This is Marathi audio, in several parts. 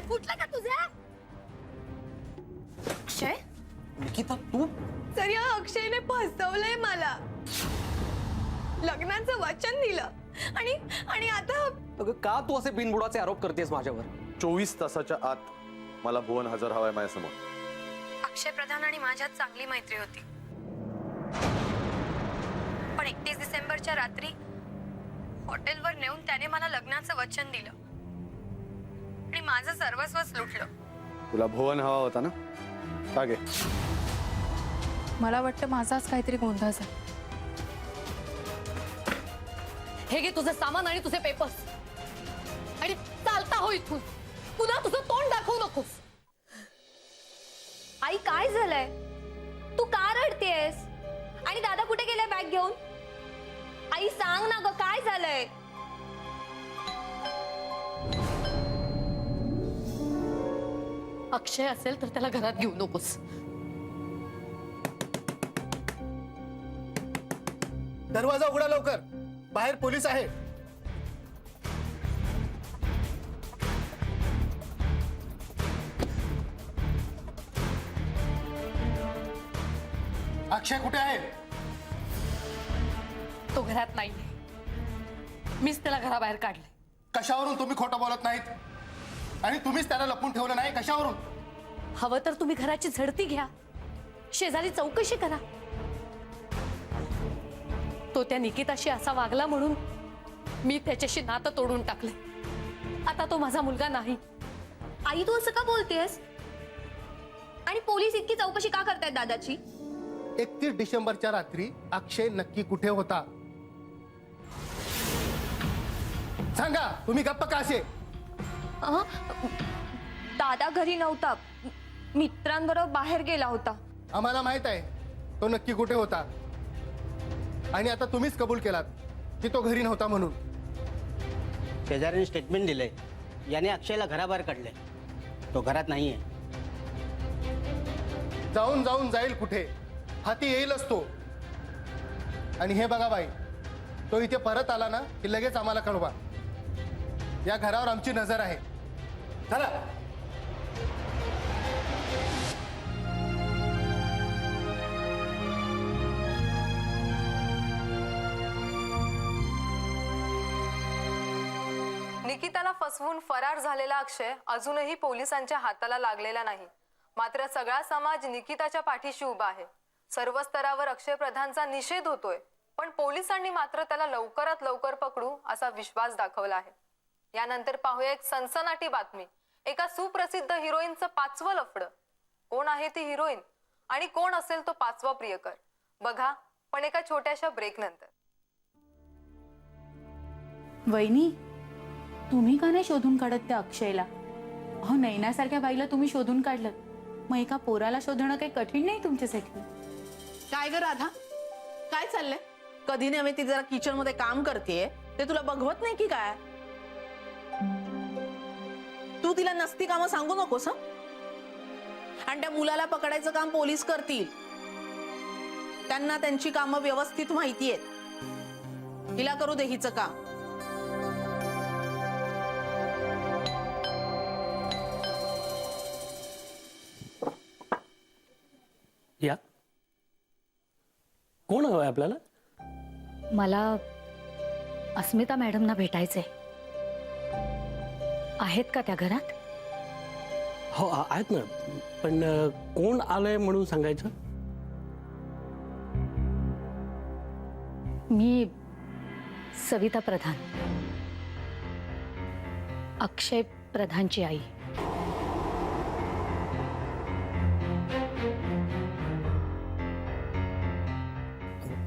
फुटलं का तुझ्या? अक्षय, निकिता तू तर या अक्षयने फसवलंय मला, लग्नाचं वचन दिलं आणि आता अगं का तू असे बिनबुडाचे आरोप करतेस माझ्यावर? 24 तासाच्या आत मला भुवन हजर हवाय माझ्यासमोर. अक्षय प्रधान आणि माझ्यात चांगली मैत्री होती, पण 31 डिसेंबरच्या रात्री हॉटेलवर नेऊन त्याने मला लग्नाचं वचन दिलं आणि माझं सर्वस्वच लुटलं. तुला भुवन हवा होता ना? का गे? मला वाटतं माझाच काहीतरी गोंधळ झाला. हे घे तुझं सामान आणि तुझे पेपर्स आणि चालता हो इथून. पुन्हा तुझं तोंड दाखवू नकोस. आई काय झालंय? तू का रडतेस? आणि दादा कुठे गेलाय बॅग घेऊन? आई सांग ना ग, काय झालंय? अक्षय असेल तर त्याला घरात घेऊ नकोस. दरवाजा उघडा लवकर, बाहेर पोलीस आहे. अक्षय कुठे आहे? तो घरात नाही, मीच त्याला घराबाहेर काढले. कशावरून तुम्ही खोटं बोलत नाहीत? आणि तुम्हीच त्याला लपून ठेवलं नाही, कशावरून? हवं तर तुम्ही घराची झडती घ्या, शेजारी चौकशी करा. तो त्या निकिताशी असा वागला म्हणून मी त्याच्याशी नातं तोडून टाकले. आता तो माझा मुलगा नाही. आई तू असं का बोलतेस? आणि पोलीस इतकी चौकशी का करतायत दादाची? 31 डिसेंबरच्या रात्री अक्षय नक्की कुठे होता? सांगा, तुम्ही गप्प का असे? दादा घरी नव्हता, मित्रांबरोबर बाहेर गेला होता. आम्हाला माहित आहे तो नक्की कुठे होता, आणि आता तुम्हीच कबूल केलात की तो घरी नव्हता म्हणून. शेजाऱ्याने स्टेटमेंट दिलंय, याने अक्षयला घराबाहेर काढले. तो घरात नाहीये. जाऊन जाऊन जाईल कुठे? हाती येईलच तो. आणि हे बघा बाई, तो इथे परत आला ना की लगेच आम्हाला कळवा. या घरावर आमची नजर आहे. चला. निकिताला फसवून फरार झालेला अक्षय अजूनही पोलिसांच्या हाताला लागलेला नाही. मात्र सगळा समाज निकिताच्या पाठीशी उभा आहे. सर्व स्तरावर अक्षय प्रधानचा निषेध होतोय, पण पोलिसांनी मात्र त्याला लवकरात लवकर पकडू असा विश्वास दाखवला आहे. यानंतर पाहूया एक सनसनाटी बातमी. एका सुप्रसिद्ध हिरोईनचं 5वं लफडं. कोण आहे ती हिरोईन आणि कोण असेल तो 5वा प्रियकर? बघा, पण एका छोट्याशा ब्रेक नंतर. वहिनी, तुम्ही का नाही शोधून काढत त्या अक्षयला? अहो, नैनासारख्या बाईला तुम्ही शोधून काढलं, मग एका पोराला शोधणं काही कठीण नाही तुमच्यासाठी? काय ग राधा, काय चाललंय? कधी नव्हे ती जरा किचन मध्ये काम करतेय, ते तुला बघवत नाही की काय? तू तिला नसती कामं सांगू नकोस. आणि त्या मुलाला पकडायचं काम पोलीस करतील. त्यांना त्यांची कामं व्यवस्थित माहिती आहेत. तिला करू दे हिचं काम. या कोण हवंय आपल्याला? मला अस्मिता मॅडमना भेटायचंय. आहेत का त्या घरात? हो आहेत ना, पण कोण आलंय म्हणून सांगायचं? मी सविता प्रधान, अक्षय प्रधानची आई.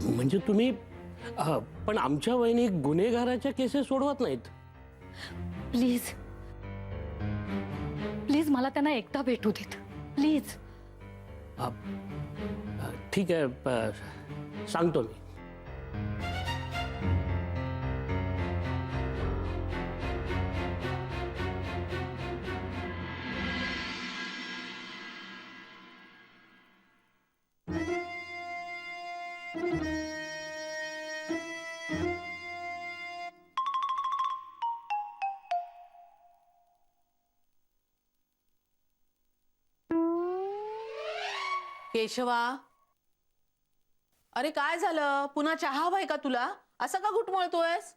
म्हणजे तुम्ही पण आमच्या वहिनी गुन्हेगाराच्या केसेस सोडवत नाहीत. प्लीज प्लीज मला त्यांना एकदा भेटू देत, प्लीज. ठीक आहे, सांगतो मी. केशवा, अरे काय झालं? पुन्हा चहा हवाय का तुला? असं का घुटमळतोयस?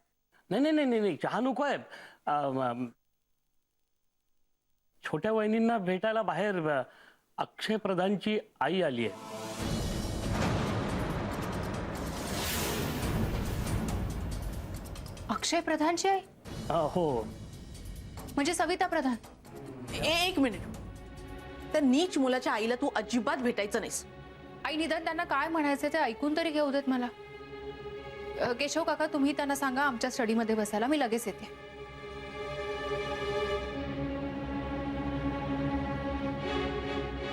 नाही नाही नाही नाही नाही, चहा नको आहे. छोट्या वहिनींना भेटायला बाहेर अक्षय प्रधानची आई आली आहे. अक्षय प्रधानची आई हो. म्हणजे सविता प्रधान. एक मिनिट. त्या नीच मुलाच्या आईला तू अजिबात भेटायचं नाहीस. आई निदान त्यांना काय म्हणायचं ते ऐकून तरी घेऊ देत मला. केशव काका, तुम्ही त्यांना सांगा आमच्या स्टडीमध्ये बसायला, मी लगेच येते.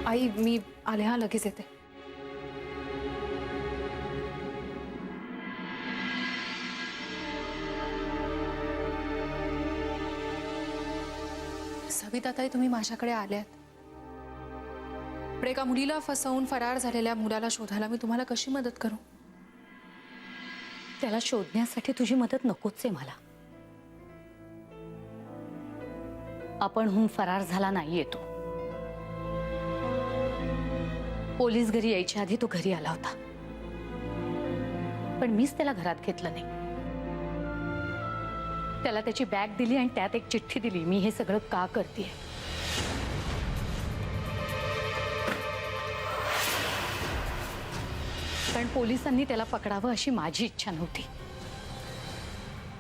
आई मी आले, हा लगेच येते. सविताताई, तुम्ही माझ्याकडे आल्यात. पण एका मुलीला फसवून फरार झालेल्या मुलाला शोधायला मी तुम्हाला कशी मदत करू? त्याला शोधण्यासाठी तुझी मदत नकोच आहे मला. आपणहून फरार झाला नाहीये तो. पोलीस घरी यायच्या आधी तो घरी आला होता, पण मीच त्याला घरात घेतलं नाही. त्याला त्याची बॅग दिली आणि त्यात एक चिठ्ठी दिली, मी हे सगळं का करतेय. कारण पोलिसांनी त्याला पकडावं अशी माझी इच्छा नव्हती.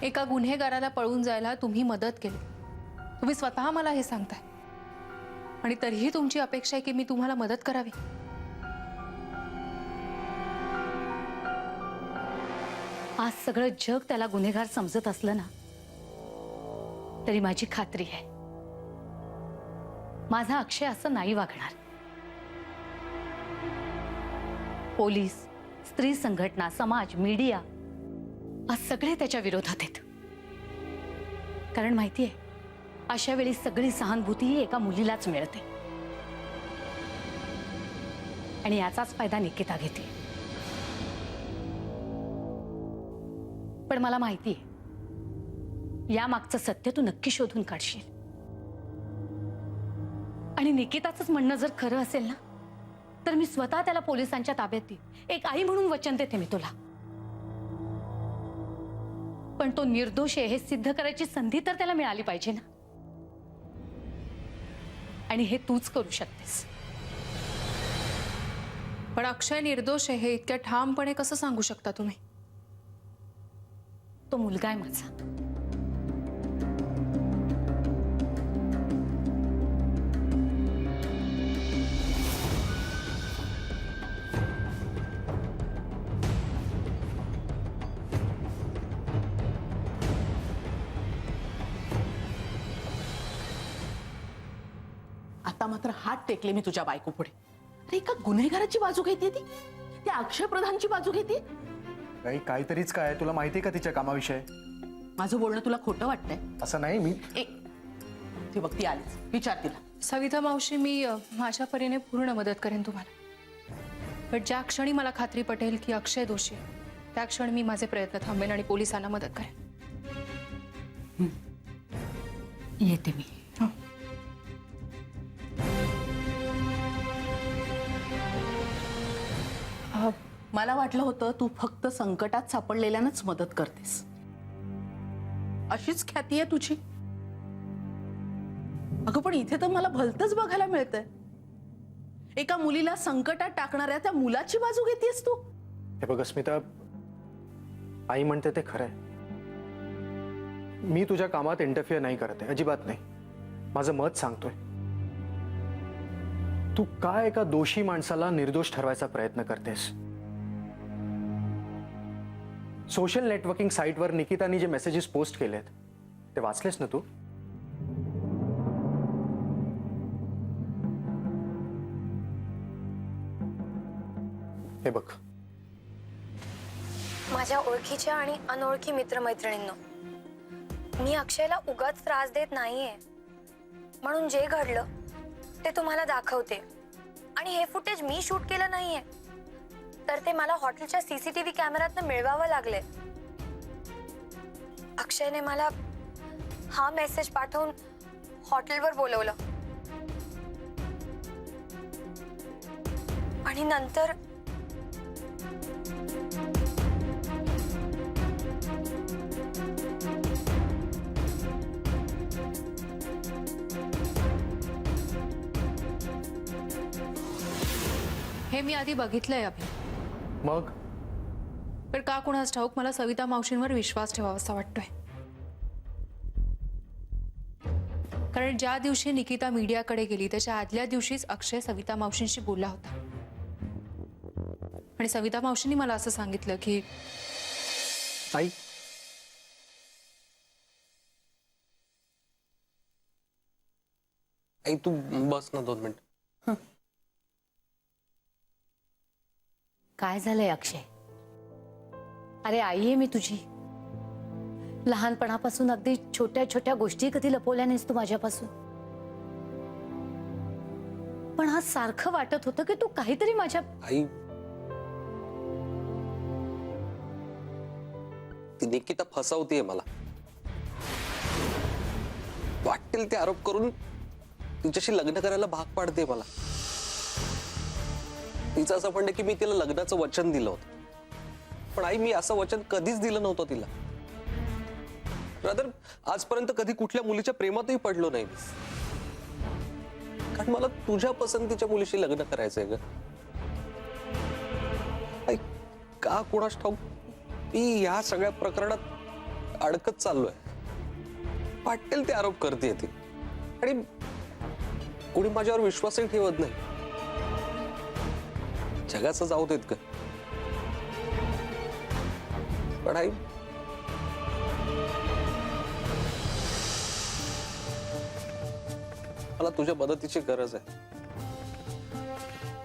एका गुन्हेगाराला पळून जायला तुम्ही मदत केली. तुम्ही स्वतः मला हे सांगताय, आणि तरीही तुमची अपेक्षा आहे की मी तुम्हाला मदत करावी. आज सगळं जग त्याला गुन्हेगार समजत असलं ना, तरी माझी खात्री आहे माझा अक्षय असं नाही वागणार. पोलीस, स्त्री संघटना, समाज, मीडिया आज सगळे त्याच्या विरोधात आहेत. कारण माहितीये, अशा वेळी सगळी सहानुभूती ही एका मुलीलाच मिळते, आणि याचाच फायदा निकिता घेते. पण मला माहितीये, या मागचं सत्य तू नक्की शोधून काढशील. आणि निकिताचंच म्हणणं जर खरं असेल ना, तर मी स्वतः त्याला पोलिसांच्या ताब्यात देईन. एक आई म्हणून वचन देते मी तुला. पण तो निर्दोष आहे हे सिद्ध करायची संधी तर त्याला मिळाली पाहिजे ना, आणि हे तूच करू शकतेस. पण अक्षय निर्दोष आहे हे इतक्या ठामपणे कसं सांगू शकता तुम्ही? तो मुलगा आहे माझा. आता मात्र हात टेकले मी तुझ्या बायको पुढे. अरे एका गुन्हेगाराची बाजू घेते ती, त्या अक्षय प्रधानची बाजू घेते. काही काहीतरीच काय, तुला माहिती का तिच्या कामाविषयी? माझं बोलणं तुला खोटं वाटतंय? असं नाही. मी ती बघ, ती आलीच. विचार तिला. सविता मावशी, मी माझ्या परीने पूर्ण मदत करेन तुम्हाला. पण ज्या क्षणी मला खात्री पटेल की अक्षय दोषी आहे, त्या क्षणी मी माझे प्रयत्न थांबेन आणि पोलिसांना मदत करेन. येते मी. मला वाटलं होतं तू फक्त संकटात सापडलेल्यानंच मदत करतेस. अशीच ख्याती आहे तुझी. अगं पण इथे तर मला भलतंच बघायला मिळतंय. एका मुलीला संकटात टाकणाऱ्या त्या मुलाची बाजू घेतेस तू. हे बघ स्मिता, आई म्हणते ते खरंय. मी तुझ्या कामात इंटरफिअर नाही करत आहे, अजिबात नाही. माझं मत सांगतोय. तू काय एका दोषी माणसाला निर्दोष ठरवायचा प्रयत्न करतेस? सोशल नेटवर्किंग साईटवर निकितानी जे मेसेजेस पोस्ट केलेत ते वाचलेस ना तू? हे बघ, माझ्या ओळखीच्या आणि अनोळखी मित्रमैत्रिणींनो, मी अक्षयला उगाच त्रास देत नाहीये. म्हणून जे घडलं ते तुम्हाला दाखवते. आणि हे फुटेज मी शूट केलं नाहीये, तर ते मला हॉटेलच्या सीसीटीव्ही कॅमेऱ्यातनं मिळवावं लागले. अक्षयने मला हा मेसेज पाठवून हॉटेलवर बोलवलं आणि आणि नंतर हे मी आधी बघितलंय अभि, मग पण का कुणास ठाऊक मला सविता मावशींवर विश्वास ठेवावासा वाटतोय. कारण ज्या दिवशी निकिता मीडियाकडे गेली त्याच्या आदल्या दिवशीच अक्षय सविता मावशींशी बोलला होता. आणि सविता मावशींनी मला असं सांगितलं की आई आई तू बस ना 2 मिनिट. काय झालंय अक्षय? अरे आई आहे मी तुझी. लहानपणापासून अगदी छोट्या छोट्या गोष्टी कधी लपवल्या नाहीस तू माझ्यापासून. पण आज सारखं वाटत होतं की तू काहीतरी माझ्या आई ती निकिता फसवतीये मला. वाटेल ते आरोप करून तिच्याशी लग्न करायला भाग पाडते मला. तिचं असं म्हणणं की मी तिला लग्नाचं वचन दिलं होतं. पण आई मी असं वचन कधीच दिलं नव्हतं तिला. रादर आजपर्यंत कधी कुठल्या मुलीच्या प्रेमातही पडलो नाही. कारण मला तुझ्या पसंतीच्या मुलीशी लग्न करायचंय ग. आई का कोणास ठाऊक मी या सगळ्या प्रकरणात अडकत चाललोय. वाटेल ते आरोप करते ती आणि कोणी माझ्यावर विश्वासही ठेवत नाही. जगाचं जाऊ देत ग. पण आई मला तुझ्या मदतीची गरज आहे.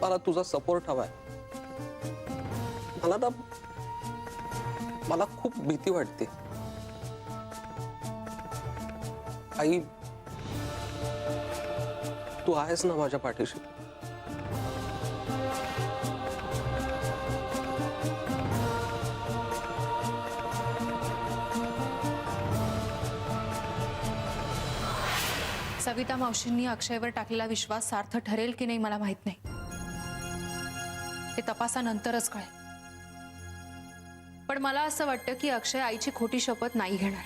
मला तुझा सपोर्ट हवाय. मला खूप भीती वाटते आई. तू आहेस ना माझ्या पाठीशी. सविता मावशींनी अक्षयवर टाकलेला विश्वास सार्थ ठरेल की नाही मला माहित नाही. ते तपासानंतरच कळेल. पण मला असं वाटतं की अक्षय आईची खोटी शपथ नाही घेणार.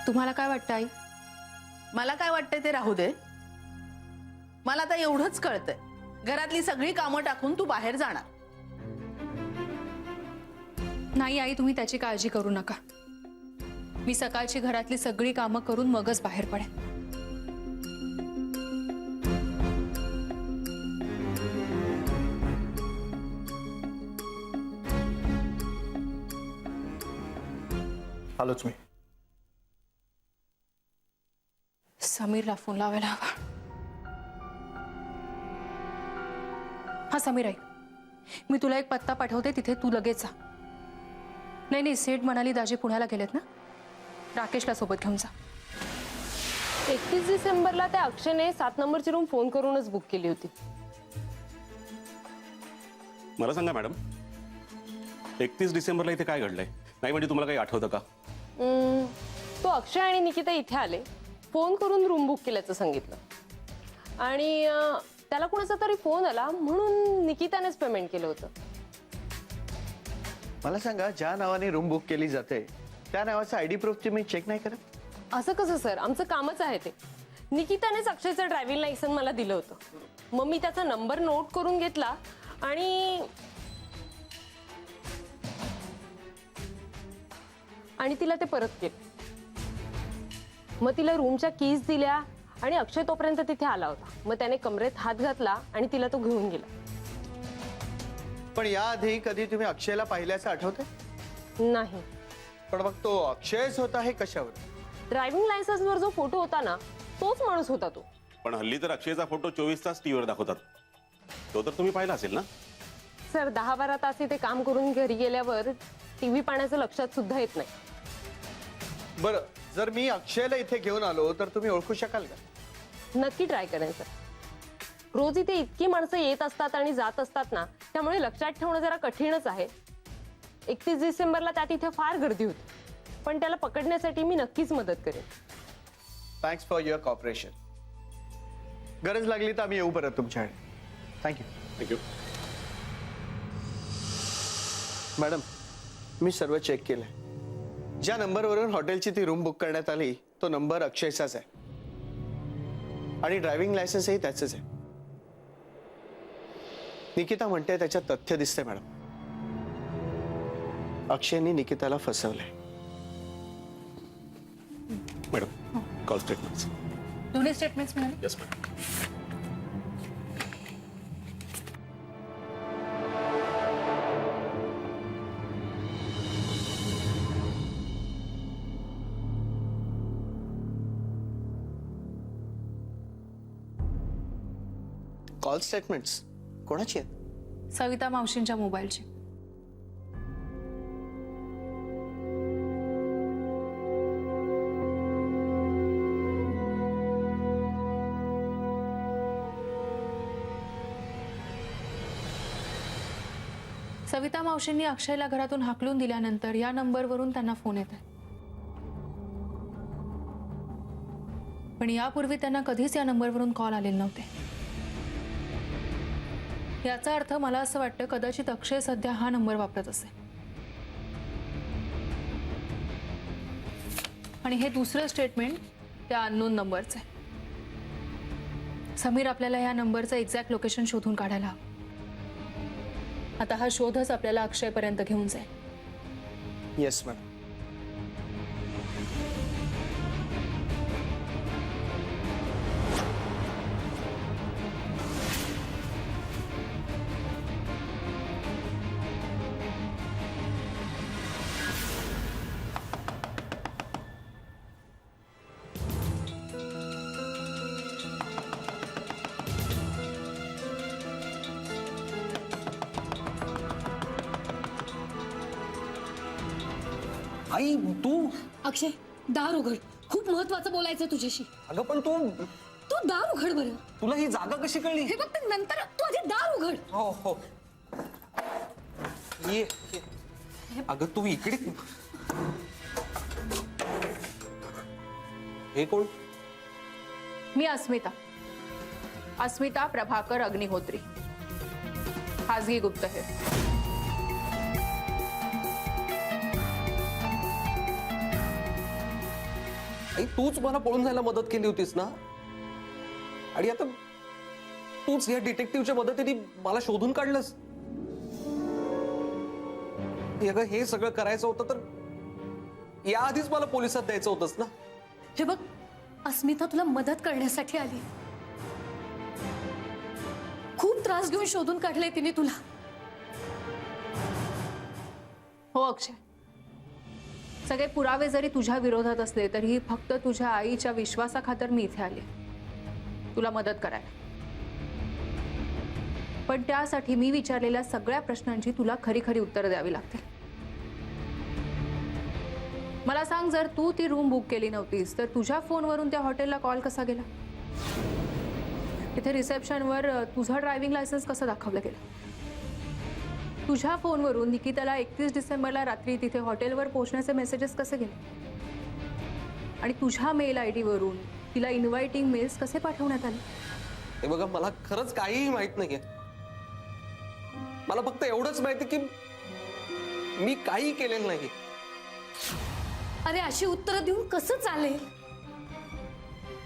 तुम्हाला काय वाटतं आई? मला काय वाटतंय ते राहू दे. मला आता एवढंच कळतंय, घरातली सगळी कामं टाकून तू बाहेर जाणार. नाही आई, तुम्ही त्याची काळजी करू नका. मी सकाळची घरातली सगळी कामं करून मगच बाहेर पडेन. आलोच मी. समीरला फोन लावायला हवा. हा समीर ऐक, मी तुला एक पत्ता पाठवते, तिथे तू लगेच जा. नाही सेठ म्हणाली दाजी पुण्याला गेलेत ना, राकेशला सोबत घेऊन जा. 31 डिसेंबरला त्या अक्षयने 7 नंबरची रूम फोन करूनच बुक केली होती. मला सांगा मॅडम, 31 डिसेंबरला इथे काय घडलंय? नाही म्हणजे तुम्हाला काही आठवतं का? तो अक्षय आणि निकिता इथे आले, फोन करून रूम बुक केल्याचं सांगितलं आणि त्याला कोणाचा तरी फोन आला म्हणून निकितानेच पेमेंट केलं होतं. मला सांगा, ज्या नावाने रूम बुक केली जाते त्या नावाचा आयडी प्रूफ तुम्ही चेक नाही करत? असं कसं सर, आमचं कामच आहे ते. निकितानेच अक्षयचं ड्रायव्हिंग लायसन मला दिलं होतं. मग मी त्याचा नंबर नोट करून घेतला आणि तिला ते परत केलं. मग तिला रूमच्या कीज दिल्या आणि अक्षय तोपर्यंत तिथे आला होता. मग त्याने कमरेत हात घातला आणि तिला तो घेऊन गेला. पण याआधी कधी तुम्ही अक्षयला पाहिल्याचं आठवते? नाही. पण मग तो अक्षयच होता हे कशावर? ड्रायव्हिंग लायसन्सवर जो फोटो होता ना, तोच माणूस होता तो. पण हल्ली तर अक्षयचा फोटो 24 तास टीव्हीवर दाखवतात. तो तर तुम्ही पाहिला असेल ना? सर 10-12 तास इथे काम करून घरी गेल्यावर टीव्ही पाहण्याचं लक्षात सुद्धा येत नाही. बरं, जर मी अक्षयला इथे घेऊन आलो तर तुम्ही ओळखू शकाल का? नक्की ट्राय करेन सर. रोज इथे इतकी माणसं येत असतात आणि जात असतात ना, त्यामुळे लक्षात ठेवणं जरा कठीणच आहे. 31 डिसेंबरला त्या तिथे फार गर्दी होती, पण त्याला पकडण्यासाठी मी नक्कीच मदत करेन. Thanks for your cooperation. गरज लागली तर आम्ही येऊ परत तुमच्याकडे. थँक्यू. थँक्यू. मॅडम, मी सर्व चेक केलंय. ज्या नंबरवरून हॉटेलची ती रूम बुक करण्यात आली तो नंबर अक्षयचाच आहे आणि ड्रायव्हिंग लायसन्सही त्याचंच आहे. निकिता म्हणते त्याच्यात तथ्य दिसते मॅडम. अक्षयने निकिताला फसवलंय. Madam call statements. दोन्ही स्टेटमेंट्स मिळाले. Yes madam. कॉल स्टेटमेंट्स कोणाची आहेत? सविता मावशींच्या मोबाईलची. सविता मावशींनी अक्षयला घरातून हाकलून दिल्यानंतर या नंबरवरून त्यांना फोन येत आहे. पण यापूर्वी त्यांना कधीच या नंबरवरून कॉल आलेले नव्हते. याचा अर्थ मला असं वाटतं कदाचित अक्षय सध्या हा नंबर वापरत असेल. आणि हे दुसरं स्टेटमेंट त्या अननोन नंबरचं आहे. समीर आपल्याला या नंबरचं एक्झॅक्ट लोकेशन शोधून काढायला हवं. आता हा शोधच आपल्याला अक्षयपर्यंत घेऊन जाईल. Yes madam. आई तू. अक्षय, दार उघड. खूप महत्वाचं बोलायचं तुझ्याशी. अगं पण तू तू दार उघड बरं. तुला ही जागा कशी कळली? हे बघ नंतर तू आधी दार उघड. हो हो. ये. अगं तू इकडे. हे कोण? मी अस्मिता. अस्मिता प्रभाकर अग्निहोत्री, खाजगी गुप्तहेर. आई तूच मला पळून जायला मदत केली होतीस ना, आणि आता तूच या डिटेक्टिव्हच्या मदतीने मला शोधून काढलंस. अगं हे सगळं करायचं होतं तर याआधीच मला पोलिसात द्यायचं होतंस ना. हे बघ, अस्मिता तुला मदत करण्यासाठी आली. खूप त्रास घेऊन शोधून काढले तिने तुला. हो अक्षय, सगळे पुरावे जरी तुझ्या विरोधात असले तरीही फक्त तुझ्या आईच्या विश्वासाखातर मी इथे आले तुला मदत करायला. पण त्यासाठी मी विचारलेल्या सगळ्या प्रश्नांची तुला खरी खरी उत्तरं द्यावी लागतील. मला सांग, जर तू ती रूम बुक केली नव्हतीस तर तुझ्या फोनवरून त्या हॉटेलला कॉल कसा गेला? तिथे रिसेप्शनवर तुझं ड्रायव्हिंग लायसन्स कसं दाखवलं गेलं? तुझ्या फोनवरून निकिताला 31 डिसेंबरला रात्री तिथे हॉटेलवर पोहोचण्याचे मेसेजेस कसे गेले? आणि तुझ्या मेल ID वरून तिला इन्व्हाइटिंग मेल्स कसे पाठवण्यात आले? हे बघा, मला खरंच काहीही माहित नाहीये. मला फक्त एवढंच माहिती की मी काही केलेलं नाही. अरे अशी उत्तरं देऊन कसं चालेल?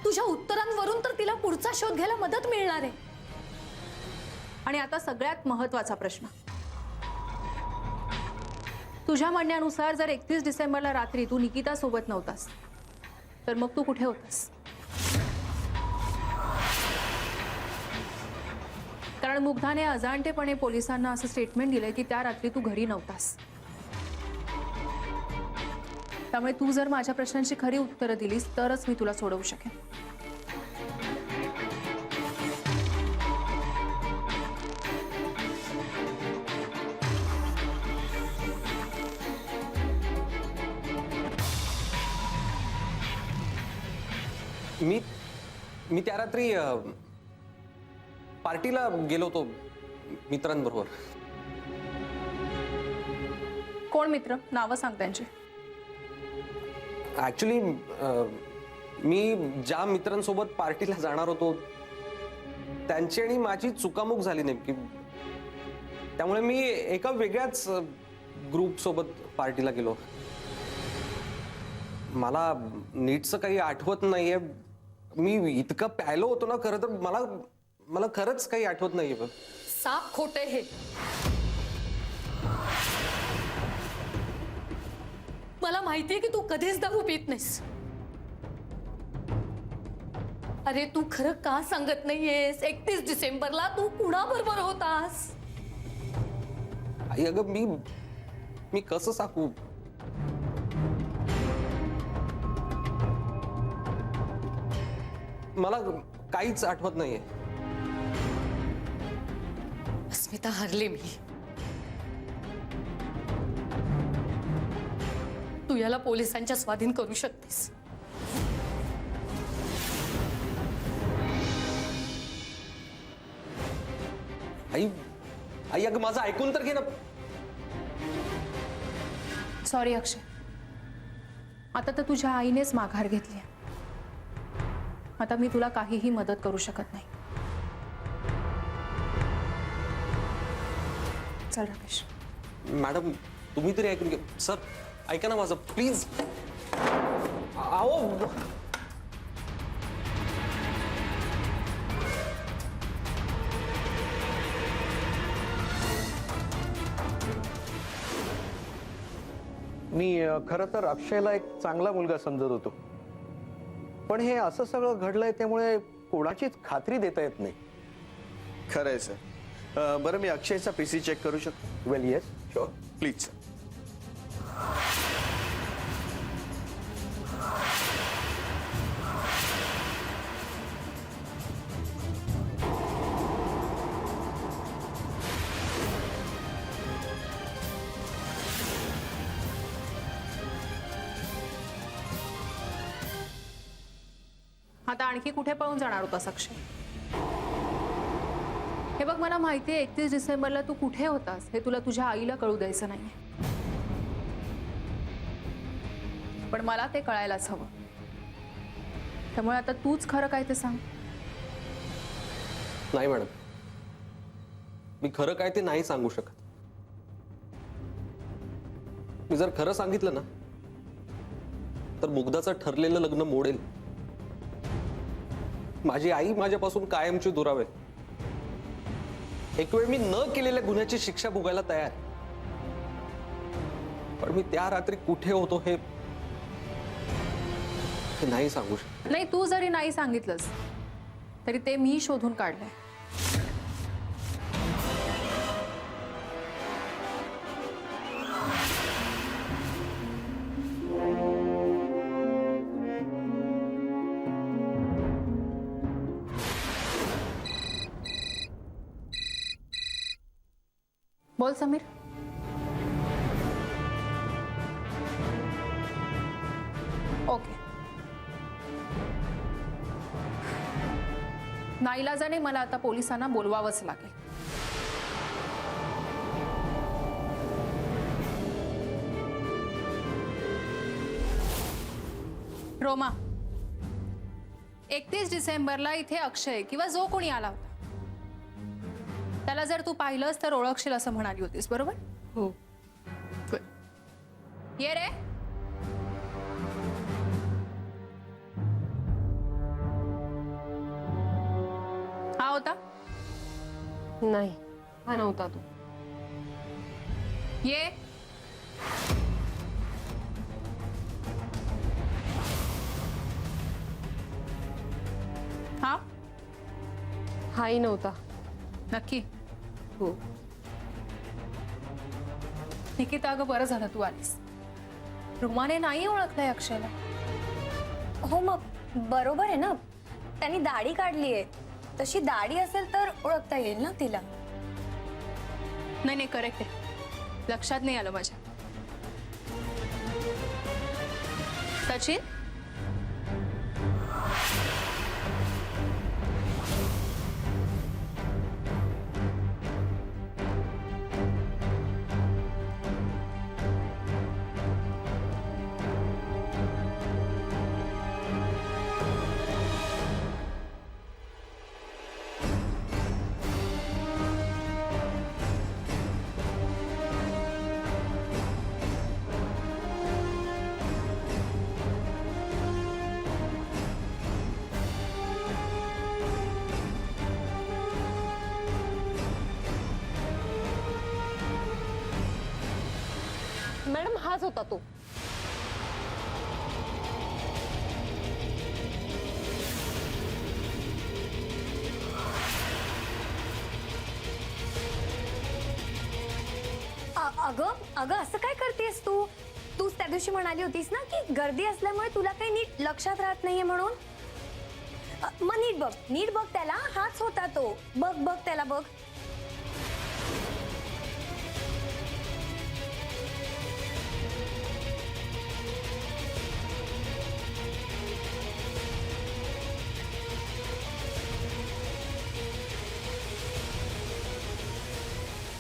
तुझ्या उत्तरांवरून तर तिला पुढचा शोध घ्यायला मदत मिळणार आहे. आणि आता सगळ्यात महत्त्वाचा प्रश्न, तुझ्या म्हणण्यानुसार जर 31 डिसेंबरला रात्री तू निकिता सोबत नव्हतास तर मग तू कुठे होतास? कारण मुग्धाने अजाणतेपणे पोलिसांना असं स्टेटमेंट दिलंय की त्या रात्री तू घरी नव्हतास. त्यामुळे तू जर माझ्या प्रश्नांची खरी उत्तरं दिलीस तरच मी तुला सोडवू शकेन. मी त्या रात्री पार्टीला गेलो होतो मित्रांबरोबर. कोण मित्र? नावं सांग त्यांची. ऍक्च्युली मी ज्या मित्रांसोबत पार्टीला जाणार होतो त्यांची आणि माझी चुकामुक झाली नेमकी. त्यामुळे मी एका वेगळ्याच ग्रुप सोबत पार्टीला गेलो. मला नीटचं काही आठवत नाहीये. मी इतकं प्यायलो होतो ना, खरं तर मला खरंच काही आठवत नाहीये. साप खोटे हे. मला माहितीये की तू कधीच दारू पित नाहीस. अरे तू खरं का सांगत नाहीयेस? 31 डिसेंबरला तू कुणाबरोबर होतास? आई अगं मी कसं सांगू? मला काहीच आठवत नाहीये. अस्मिता, हरले मी. तू याला पोलिसांच्या स्वाधीन करू शकतेस. आई अगं माझं ऐकून तर घे ना. सॉरी अक्षय, आता तर तुझ्या आईनेच माघार घेतली. आता मी तुला काहीही मदत करू शकत नाही. चल राकेश. मॅडम तुम्ही तरी ऐकून घ्या. सर ऐका ना माझं प्लीज. आओ मी खरं तर अक्षयला एक चांगला मुलगा समजत होतो, पण हे असं सगळं घडलंय त्यामुळे कोणाचीच खात्री देता येत नाही. खरं आहे सर. बरं मी अक्षयचा पीसी चेक करू शकतो? वेल येस शुअर प्लीज सर. आता आणखी कुठे पळून जाणार होतास अक्षय? हे बघ, मला माहितीये 31 डिसेंबरला तू कुठे होतास हे तुला तुझ्या आईला कळू द्यायचं नाहीये, पण मला ते कळायलाच हवं. त्यामुळे आता तूच खरं काय ते सांग. नाही मॅडम, मी खरं काय ते नाही सांगू शकत. मी जर खरं सांगितलं ना तर मुग्धाचं ठरलेलं लग्न मोडेल. माझी आई माझ्यापासून कायमची दुरावेल. एक वेळ मी न केलेल्या गुन्ह्याची शिक्षा भोगायला तयार, पण मी त्या रात्री कुठे होतो हे नाही सांगू शकत. नाही, तू जरी नाही सांगितलंस तरी ते मी शोधून काढलंय. बोल समीर. ओके. नाईलाजाने मला आता पोलिसांना बोलवावंच लागेल. रोमा, 31 डिसेंबरला इथे अक्षय किंवा जो कोणी आला होता त्याला जर तू पाहिलंस तर ओळखशील असं म्हणाली होतीस, बरोबर? हो. Good. ये रे. हा होता? नाही, हा नव्हता तू. ये. हा? हाही नव्हता. नक्की? हो. निकिता, अगं बरं झालं तू आलीस. रुमाने नाही ओळखलंय अक्षयला. हो मग बरोबर आहे ना, त्यांनी दाढी काढली आहे. तशी दाढी असेल तर ओळखता येईल ना तिला. नाही नाही, करेक्ट आहे. लक्षात नाही आलं माझ्या. सचिन, हाच होता तो. अगं असं काय करतेस तूच त्या दिवशी म्हणाली होतीस ना की गर्दी असल्यामुळे तुला काही नीट लक्षात राहत नाहीये म्हणून. मग नीट बघ त्याला, हाच होता तो. बघ त्याला बघ.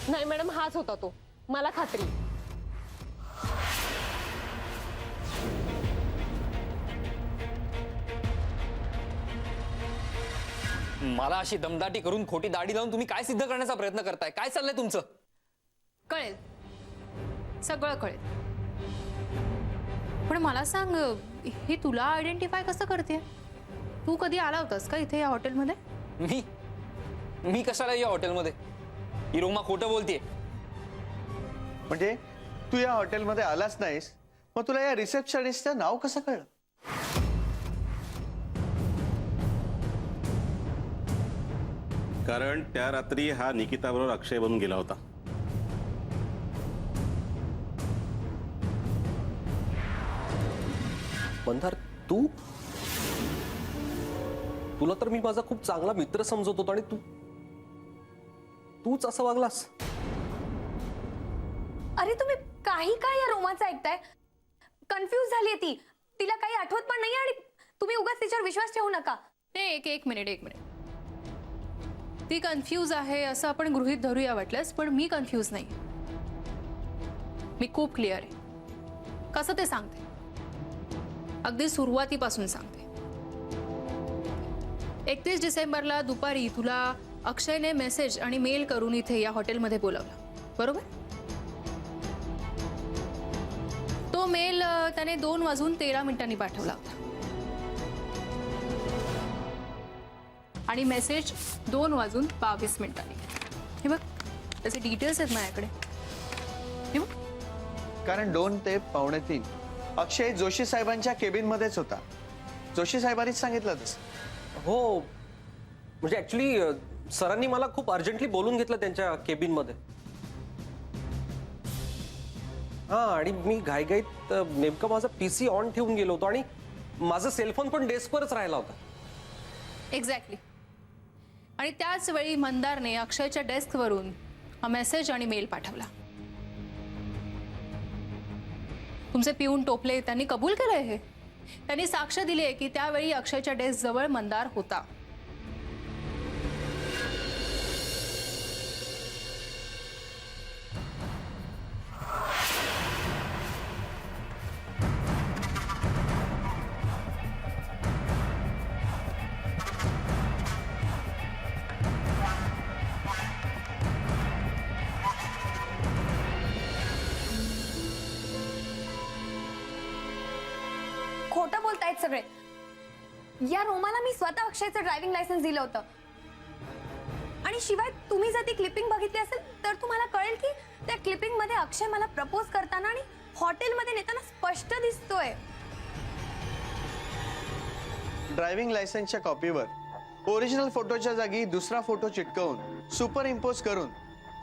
नाही मॅडम, हाच होता तो, मला खात्री. मला अशी दमदाटी करून खोटी दाढी लावून तुम्ही काय सिद्ध करण्याचा प्रयत्न करताय? काय चाललंय तुमचं? कळेल, सगळं कळेल. पण मला सांग, हे तुला आयडेंटिफाय कसं करते? तू कधी आला होतास का इथे या हॉटेलमध्ये? मी कशाला या हॉटेलमध्ये? ही रोमा खोटं बोलतेय. म्हणजे तू या हॉटेलमध्ये आलाच नाहीस, मग तुला या रिसेप्शनिस्टचं नाव कसं कळलं? कारण त्या रात्री हा निकिताबरोबर अक्षय बनून गेला होता. मंदार, तुला तर मी माझा खूप चांगला मित्र समजत होतो आणि तूच असं वागलास. अरे तुम्ही काही काय या रोमाचं ऐकताय? कन्फ्यूज झालीये तिला काही आठवत पण नाही आणि तुम्ही उगाच तिच्यावर विश्वास ठेवू नका. एक मिनिट. ती कन्फ्यूज आहे असं आपण गृहीत धरूया वाटल्यास, पण मी कन्फ्यूज नाही. मी खूप क्लिअर आहे. कसं ते सांगते, अगदी सुरुवातीपासून सांगते. 31 डिसेंबरला दुपारी तुला अक्षयने मेसेज आणि मेल करून इथे या हॉटेलमध्ये बोलावलं, बरोबर? तो मेल त्याने 2:13 पाठवला होता आणि मेसेज 2:22. हे बघ, त्याचे डिटेल्स आहेत माझ्याकडे. हे बघ. कारण 2 ते 2:45 अक्षय जोशी साहेबांच्या केबिन मध्येच होता. जोशी साहेबांनीच सांगितलं तसं. हो, म्हणजे ऍक्च्युली सरांनी मला खूप अर्जंटली बोलून घेतलं त्यांच्या केबिन मध्ये. हा, आणि मी घाईघाईत नेमकं माझा पीसी ऑन ठेवून गेलो होतो आणि माझा सेलफोन पण डेस्कवरच राहिला होता. एक्झॅक्टली. आणि त्याच वेळी मंदारने अक्षयच्या डेस्कवरून हा मेसेज आणि मेल पाठवला. तुमचे पिऊन टोपले त्यांनी कबूल केलंय हे. त्यांनी साक्ष दिली आहे की त्यावेळी अक्षयच्या डेस्क जवळ मंदार होता. खोटं बोलतायत सगळे. या रोमाला मी स्वतः अक्षयचं ड्रायव्हिंग लायसन्स दिलं होतं. आणि शिवाय तुम्ही जर ती क्लिपिंग बघितली असेल तर तुम्हाला कळेल की त्या क्लिपिंग मध्ये अक्षय मला प्रपोज करताना आणि हॉटेलमध्ये नेताना स्पष्ट दिसतोय. ड्रायव्हिंग लायसन्सच्या कॉपीवर ओरिजिनल फोटोच्या जागी दुसरा फोटो चिटकवून सुपर इम्पोज करून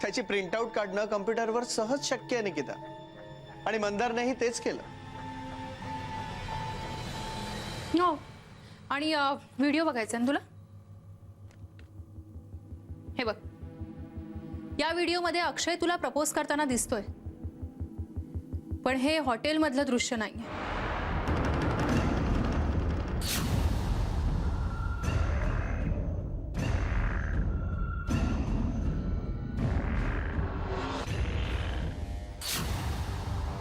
त्याची प्रिंटआउट काढणं कम्प्युटरवर सहज शक्य आहे निकिता. आणि मंदारनेही तेच केलं. हो, आणि व्हिडिओ बघायचा ना तुला? हे बघ, या व्हिडिओमध्ये अक्षय तुला प्रपोज करताना दिसतोय, पण हे हॉटेलमधलं दृश्य नाहीये.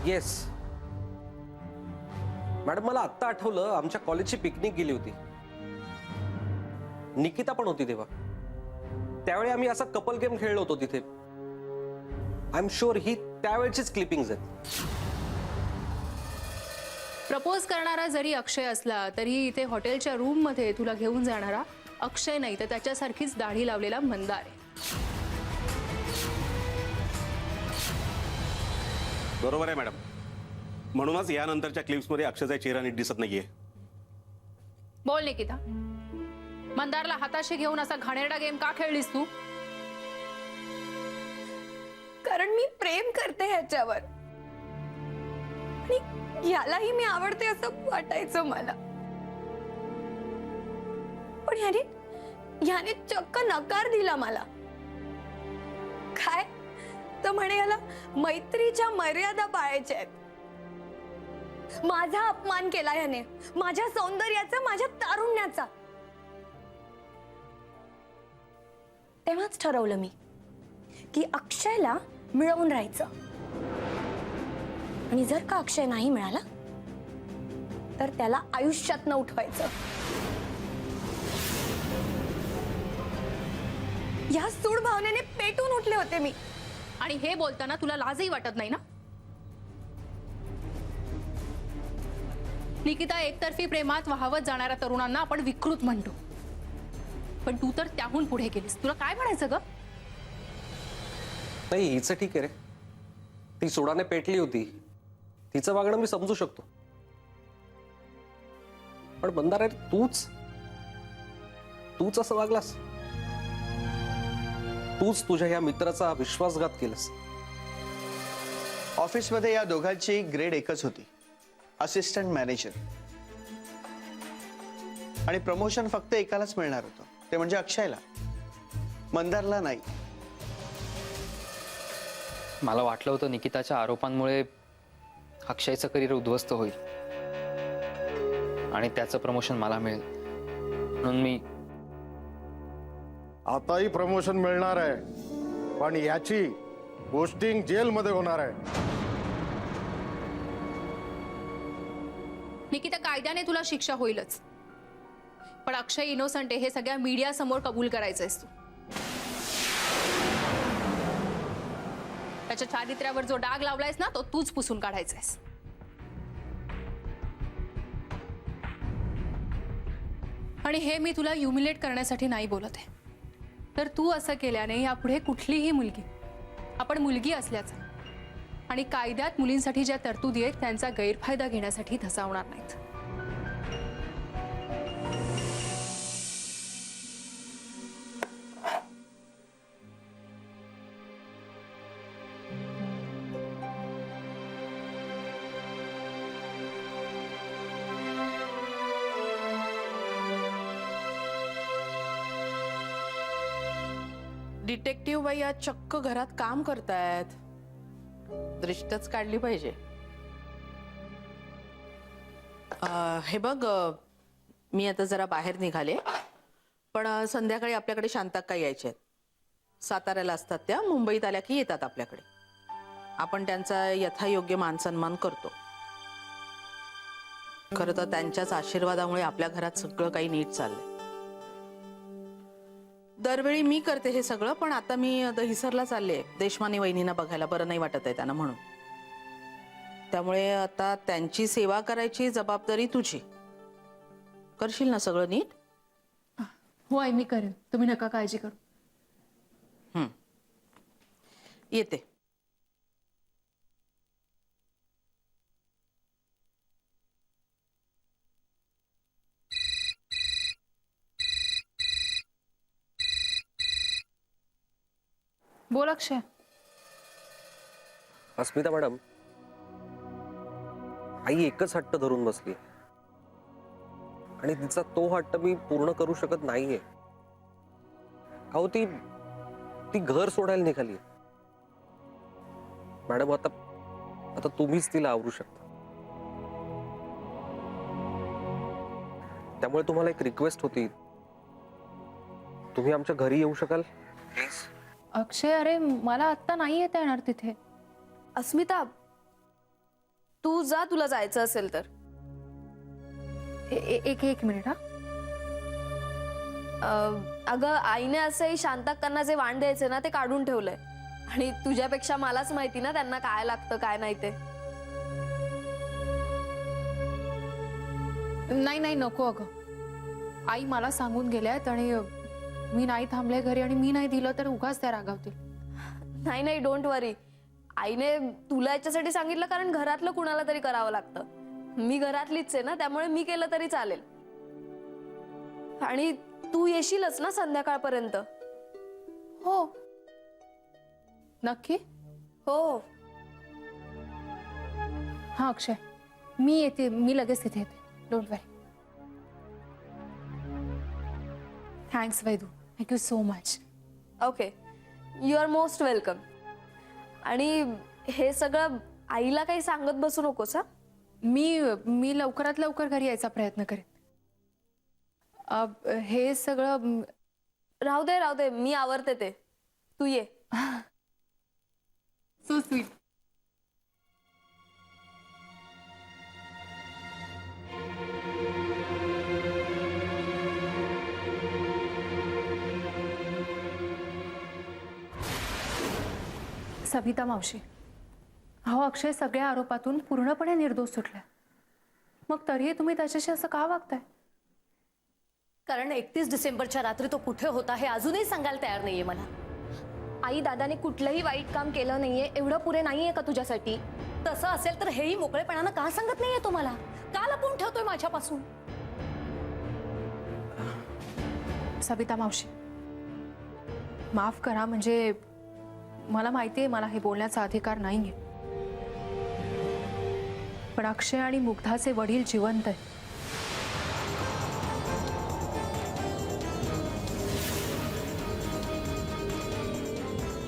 येस मॅडम, मला आत्ता आठवलं, आमच्या कॉलेजची पिकनिक गेली होती. निकिता पण होती तेव्हा. त्यावेळी आम्ही असा कपल गेम खेळलो होतो तिथे. आय एम शुअर ही त्यावेळचीच क्लिपिंग्स आहेत. प्रपोज करणारा जरी अक्षय असला तरी इथे हॉटेलच्या रूम मध्ये तुला घेऊन जाणारा अक्षय नाही, तर त्याच्यासारखीच दाढी लावलेला मंदार आहे. बरोबर आहे मॅडम. म्हणूनच यानंतरच्या क्लिप्समध्ये अक्षयचा चेहरा नीट दिसत नाहीये. बोल निकिता, मंदारला हाताशी घेऊन असा घाणेरडा गेम का खेळलीस तू? कारण मी प्रेम करते ह्याच्यावर आणि यालाही मी आवडते असं वाटायचं मला. पण ह्याने चक्क नकार दिला मला. काय तर म्हणे याला मैत्रीच्या मर्यादा पाळायच्या आहेत. माझा अपमान केला याने, माझ्या सौंदर्याचा, माझ्या तारुण्याचा. तेव्हाच ठरवलं मी की अक्षयला मिळवून राहायचं. आणि जर का अक्षय नाही मिळाला तर त्याला आयुष्यात न उठवायचं. या सूड भावनेने पेटून उठले होते मी. आणि हे बोलताना तुला लाजही वाटत नाही ना? निकिता, एकतर्फी प्रेमात वाहवत जाणाऱ्या तरुणांना आपण विकृत म्हणतो, पण तू तर त्याहून पुढे गेलीस. तुला काय म्हणायचं ग? नाही, हिचं ठीक आहे रे. ती सोडाने पेटली होती, तिचं वागणं मी समजू शकतो. पण मंदार, तूच असं वागलास. तूच तुझ्या या मित्राचा विश्वासघात केलास. ऑफिसमध्ये या दोघांची ग्रेड एकच होती, असिस्टंट मॅनेजर. आणि प्रमोशन फक्त एकालाच मिळणार होतं, ते म्हणजे अक्षयला, मंदारला नाही. मला वाटलं होतं निकिताच्या आरोपांमुळे अक्षयचं करिअर उद्ध्वस्त होईल आणि त्याचं प्रमोशन मला मिळेल, म्हणून मी. आताही प्रमोशन मिळणार आहे, पण याची पोस्टिंग जेलमध्ये होणार आहे. निकिता, कायद्याने तुला शिक्षा होईलच, पण अक्षय इनोसंट आहे हे सगळ्या मीडिया समोर कबूल करायचंयस तू. त्याच्या चारित्र्यावर जो डाग लावलायस ना, तो तूच पुसून काढायचायस. आणि हे मी तुला ह्युमिलेट करण्यासाठी नाही बोलत आहे, तर तू असं केल्याने यापुढे कुठलीही मुलगी, आपण मुलगी असल्याचा आणि कायद्यात मुलींसाठी ज्या तरतुदी आहेत त्यांचा गैरफायदा घेण्यासाठी धसावणार नाहीत. डिटेक्टिव्ह बाई आज चक्क घरात काम करतायत. दृष्टच काढली पाहिजे. हे बघ, मी आता जरा बाहेर निघाले, पण संध्याकाळी आपल्याकडे शांताक्का यायच्या आहेत. साताऱ्याला असतात त्या, मुंबईत आल्या की येतात आपल्याकडे. आपण त्यांचा यथायोग्य मानसन्मान करतो. खरं तर त्यांच्याच आशीर्वादामुळे आपल्या घरात सगळं काही नीट चाललंय. दरवेळी मी करते हे सगळं, पण आता मी दहिसरला चालले देशमाने वहिनींना बघायला. बरं नाही वाटत आहे त्यांना, म्हणून. त्यामुळे आता त्यांची सेवा करायची जबाबदारी तुझी. करशील ना सगळं नीट? हो आई, मी करेन. तुम्ही नका काळजी करू. येते. बोल अक्षय. अस्मिता मॅडम, आई एकच हट्ट धरून बसली आणि तिचा तो हट्ट मी पूर्ण करू शकत नाहीये. अहो, ती घर सोडायला निघाली. मॅडम, आता तुम्हीच तिला आवरू शकता. त्यामुळे तुम्हाला एक रिक्वेस्ट होती, तुम्ही आमच्या घरी येऊ शकाल प्लीज? अक्षय, अरे मला आत्ता नाही येता येणार तिथे. अस्मिता, तू जा, तुला जायचं असेल तर. एक मिनिट. अगं, आईने असंही शांताक्कांना जे वाण द्यायचे ना ते काढून ठेवलंय. आणि तुझ्यापेक्षा मलाच माहिती ना त्यांना काय लागतं काय नाही ते. नाही नको. अगं, आई मला सांगून गेल्यात आणि मी नाही थांबले घरी आणि मी नाही दिलं तर उगाच त्या रागावतील. नाही, डोंट वरी. आईने तुला याच्यासाठी सांगितलं कारण घरातलं कुणाला तरी करावं लागतं. मी घरातलीच आहे ना, त्यामुळे मी केलं तरी चालेल. आणि तू येशीलच ना संध्याकाळपर्यंत? हो, नक्की. हो. हा अक्षय, मी येते, मी लगेच तिथे येते. Don't worry. Thanks Vaidu, thank you so much. Okay, you are most welcome. आणि हे सगळं आईला काही सांगत बसू नकोस हा. मी लवकरात लवकर घरी यायचा प्रयत्न करेन. हे सगळं राहू दे, मी आवरते ते. तू ये. So sweet. सविता मावशी, अहो अक्षय सगळ्या आरोपातून पूर्णपणे निर्दोष सुटलाय. मग तरीही तुम्ही त्याच्याशी असं का वागताय? कारण 31 डिसेंबरच्या रात्री तो कुठे होता हे अजूनही सांगायला तयार नाहीये मला. आई, दादाने कुठलंही वाईट काम केलं नाहीये एवढं पुरे नाहीये का तुझ्यासाठी? तसं असेल तर हेही मोकळेपणानं का सांगत नाहीये तुम्हाला? का लपवून ठेवतोय माझ्यापासून? सविता मावशी, माफ करा, म्हणजे मला माहितीये मला हे बोलण्याचा अधिकार नाहीये, पण अक्षय आणि मुग्धाचे वडील जिवंत आहेत.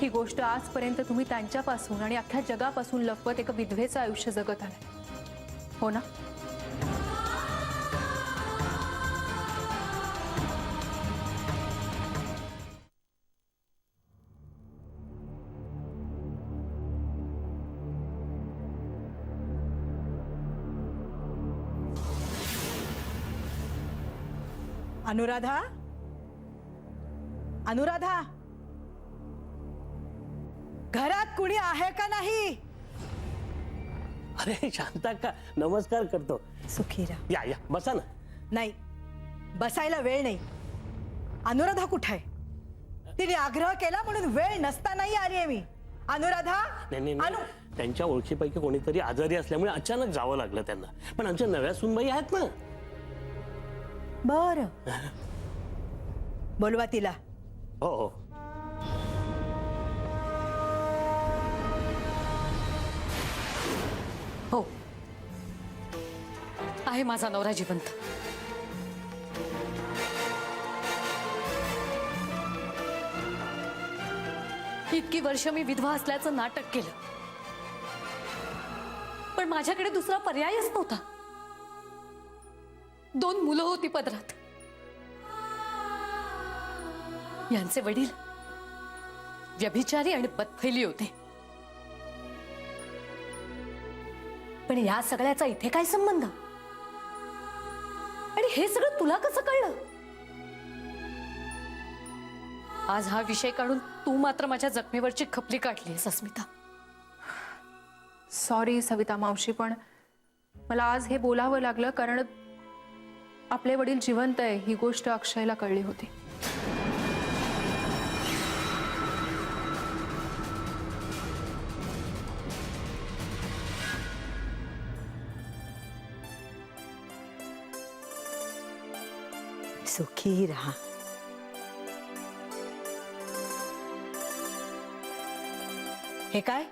ही गोष्ट आजपर्यंत तुम्ही त्यांच्यापासून आणि अख्ख्या जगापासून लपवत एका विधवेचं आयुष्य जगत आलाय, हो ना? अनुराधा, अनुराधा, घरात कुणी आहे का नाही? अरे शांता का, नमस्कार करतो. सुखीरा. या या, बसा ना. नाही, बसायला वेळ नाही. अनुराधा कुठे आहे? तिने आग्रह केला म्हणून वेळ नसतानाही आली आहे मी. अनुराधा. नाही, त्यांच्या ओळखीपैकी कोणीतरी आजारी असल्यामुळे अचानक जावं लागलं त्यांना. पण आमच्या नव्या सुनबाई आहेत ना. बर, बोलवा तिला. हो हो. हो, आहे माझा नवरा जिवंत. इतकी वर्ष मी विधवा असल्याचं नाटक केलं, पण माझ्याकडे दुसरा पर्यायच नव्हता. 2 मुलं होती पदरात. यांचे वडील व्यभिचारी आणि बदफैली होते. पण या सगळ्याचा इथे काय संबंध? आणि हे सगळं तुला कसं कळलं? आज हा विषय काढून तू मात्र माझ्या जखमेवरची खपली काढलीस अस्मिता. सॉरी सविता मावशी, पण मला आज हे बोलावं लागलं कारण आपले वडील जिवंत आहे ही गोष्ट अक्षयला कळली होती. सुखी राहा. हे काय?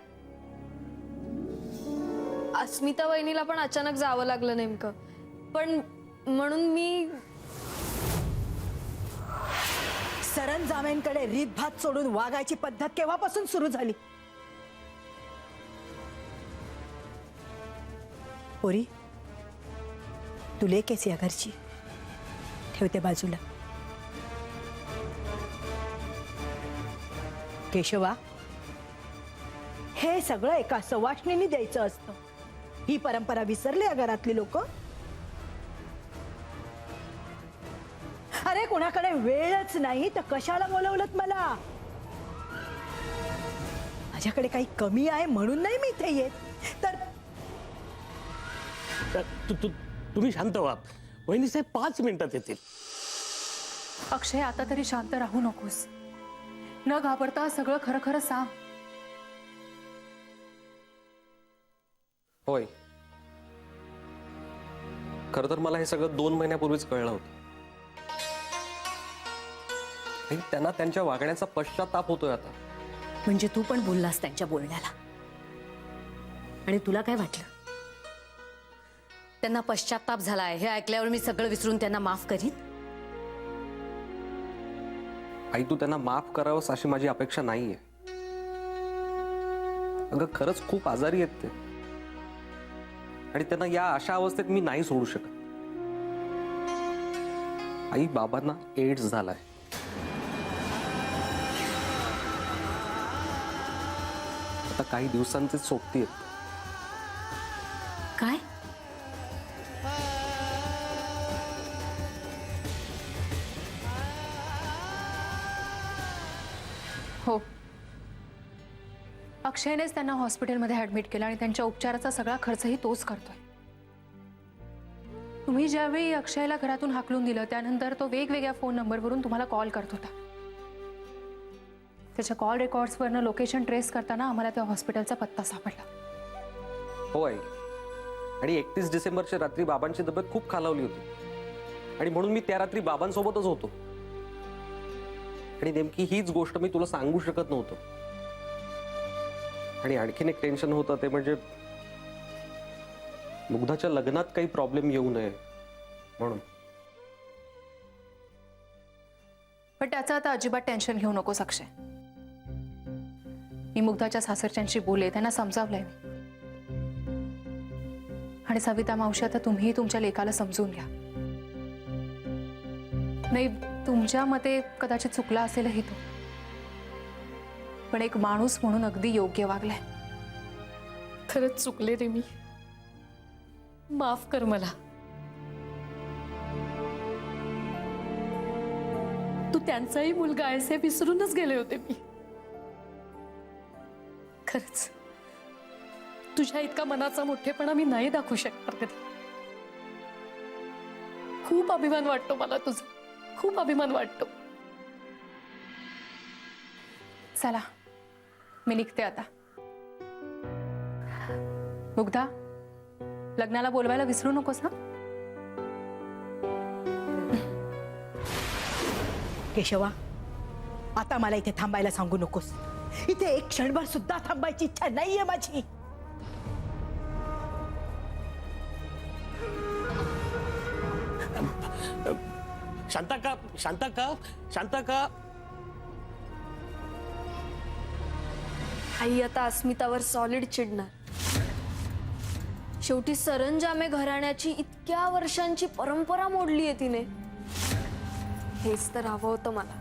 अस्मिता वहिनीला पण अचानक जावं लागलं नेमकं, पण म्हणून मी सरंजामेंकडे रीतभात सोडून वागायची पद्धत केव्हापासून सुरू झाली? पोरी, तू लेक या घरची, ठेवते बाजूला. केशवा, हे सगळं एका सवाष्णीने द्यायचं असतं. ही परंपरा विसरली या घरातली लोक. अरे कोणाकडे वेळच नाही तर कशाला बोलवलत मला? माझ्याकडे काही कमी आहे म्हणून नाही मी इथे येत. तर तुम्ही शांत व्हा. वहिनी साहेब 5 मिनिटात येतील. अक्षय, आता तरी शांत राहू नकोस. न घाबरता सगळं खरं खरं सांग. होय, खरं तर मला हे सगळं 2 महिन्यापूर्वीच कळलं होतं. आणि त्यांना त्यांच्या वागण्याचा पश्चाताप होतोय आता. म्हणजे तू पण बोललास त्यांच्या बोलण्याला, आणि तुला काय वाटलं त्यांना पश्चाताप झालाय हे ऐकल्यावर मी सगळं विसरून त्यांना माफ करीन? आई, तू त्यांना माफ करावंस अशी माझी अपेक्षा नाहीये. अगं खरंच खूप आजारी आहेत ते, आणि त्यांना या अशा अवस्थेत मी नाही सोडू शकत. आई, बाबांना एड्स झालाय. आता काही दिवसांचे सोबती आहेत. काय? हो, अक्षयनेच त्यांना हॉस्पिटलमध्ये ऍडमिट केलं आणि त्यांच्या उपचाराचा सगळा खर्चही तोच करतोय. तुम्ही ज्यावेळी अक्षयला घरातून हाकलून दिलं त्यानंतर तो वेगवेगळ्या फोन नंबरवरून तुम्हाला कॉल करत होता. त्याच्या कॉल रेकॉर्ड्सवरनं लोकेशन ट्रेस करताना आम्हाला त्या हॉस्पिटलचा पत्ता सापडला. हो आई, आणि 31 डिसेंबरच्या रात्री बाबांची तब्येत खूप खालावली होती, आणि म्हणून मी त्या रात्री बाबांसोबतच होतो. आणि नेमकी हीच गोष्ट मी तुला सांगू शकत नव्हतो. आणि आणखीन एक टेन्शन होतं, ते म्हणजे मुग्धाच्या लग्नात काही प्रॉब्लेम येऊ नये म्हणून. पण त्याचं आता अजिबात टेन्शन घेऊ नकोस अक्षय. मी मुग्धाच्या सासरच्यांशी बोलले, त्यांना समजावलंय मी. आणि सविता मावशी, आता तुम्ही तुमच्या लेकाला समजून घ्या. नाही, तुमच्या मते कदाचित चुकला असेलही तो, पण एक माणूस म्हणून अगदी योग्य वागलाय. खरंच चुकले रे मी, माफ कर मला. तू त्यांचाही मुलगा आहेस हे विसरूनच गेले होते मी. खरंच तुझ्या इतका मनाचा मोठेपणा मी नाही दाखवू शकणार कधी. खूप अभिमान वाटतो मला तुझा, खूप अभिमान वाटतो. चला, मी निघते आता. मुग्धा, लग्नाला बोलवायला विसरू नकोस ना. केशवा, आता मला इथे थांबायला सांगू नकोस. इथे एक क्षणभर सुद्धा थांबायची इच्छा नाहीये माझी. शांता का, शांता का, शांता का. आई आता अस्मितावर सॉलिड चिडणार. शेवटी सरंजामे घराण्याची इतक्या वर्षांची परंपरा मोडली आहे तिने. हेच तर हवं होतं मला.